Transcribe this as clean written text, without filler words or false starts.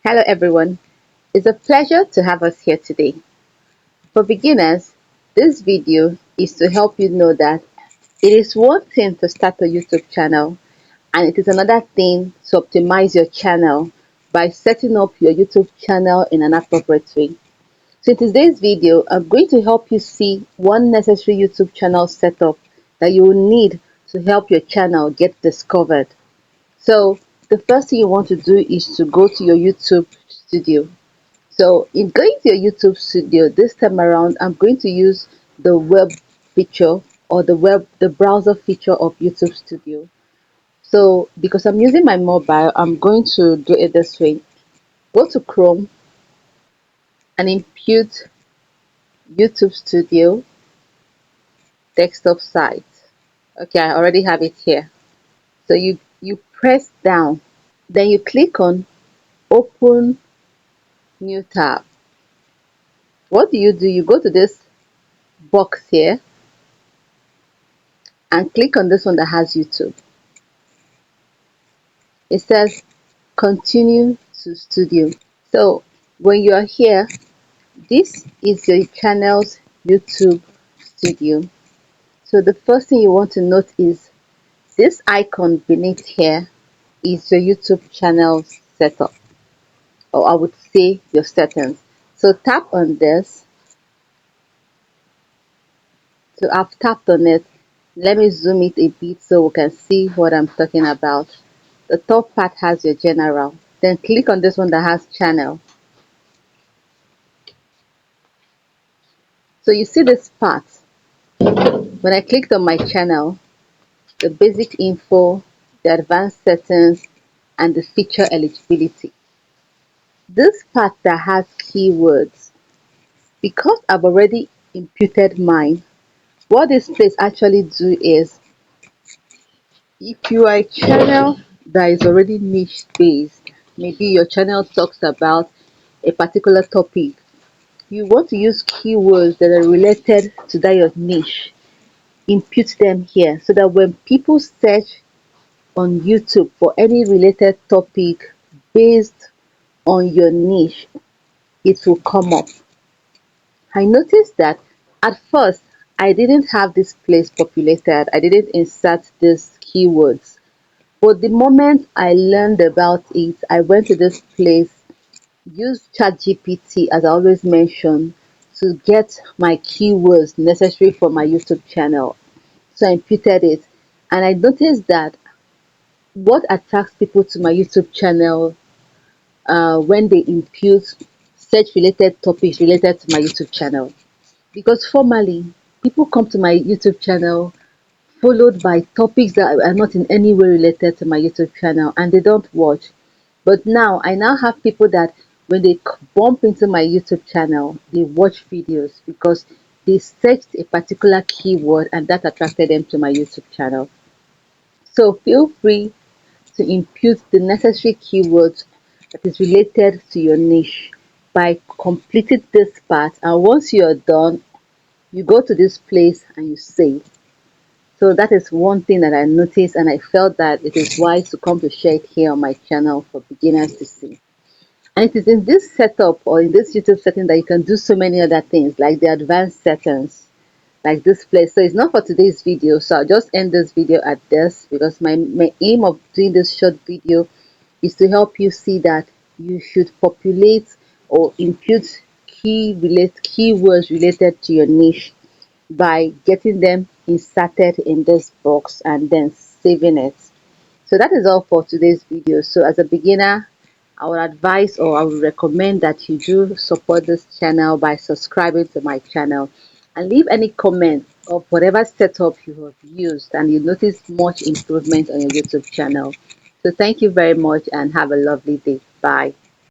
Hello everyone, it's a pleasure to have us here today. For beginners, this video is to help you know that it is one thing to start a YouTube channel and it is another thing to optimize your channel by setting up your YouTube channel in an appropriate way. So in today's video, I'm going to help you see one necessary YouTube channel setup that you will need to help your channel get discovered. So the first thing you want to do is to go to your YouTube studio. So in going to your YouTube studio this time around, I'm going to use the web feature or the browser feature of YouTube Studio. So because I'm using my mobile, I'm going to do it this way. Go to Chrome and impute YouTube Studio desktop site. Okay, I already have it here. So you press down, then you click on open new tab. What do? You go to this box here and click on this one that has YouTube. It says continue to studio. So when you are here, this is your channel's YouTube studio. So the first thing you want to note is this icon beneath here is your YouTube channel setup, or I would say your settings. So tap on this. So I've tapped on it. Let me zoom it a bit so we can see what I'm talking about. The top part has your general. Then click on this one that has channel. So you see this part. When I clicked on my channel, the basic info, the advanced settings, and the feature eligibility. This part that has keywords, because I've already imputed mine, what this place actually do is, if you are a channel that is already niche based, maybe your channel talks about a particular topic, you want to use keywords that are related to that your niche, impute them here so that when people search on YouTube for any related topic based on your niche, it will come up. I noticed that at first I didn't have this place populated, I didn't insert these keywords. But the moment I learned about it, I went to this place, used ChatGPT as I always mention, to get my keywords necessary for my YouTube channel. So I imputed it and I noticed that what attracts people to my YouTube channel when they impute search related topics related to my YouTube channel. Because formerly, people come to my YouTube channel followed by topics that are not in any way related to my YouTube channel and they don't watch. But now, I now have people that when they bump into my YouTube channel, they watch videos because they searched a particular keyword and that attracted them to my YouTube channel. So feel free to impute the necessary keywords that is related to your niche by completing this part, and once you're done, you go to this place and you save. So that is one thing that I noticed and I felt that it is wise to come to share it here on my channel for beginners to see. And it is in this setup or in this YouTube setting that you can do so many other things like the advanced settings, like this place. So it's not for today's video, so I'll just end this video at this because my aim of doing this short video is to help you see that you should populate or impute keywords related to your niche by getting them inserted in this box and then saving it. So that is all for today's video. So as a beginner, I would advise or I would recommend that you do support this channel by subscribing to my channel and leave any comment of whatever setup you have used and you notice much improvement on your YouTube channel. So thank you very much and have a lovely day. Bye.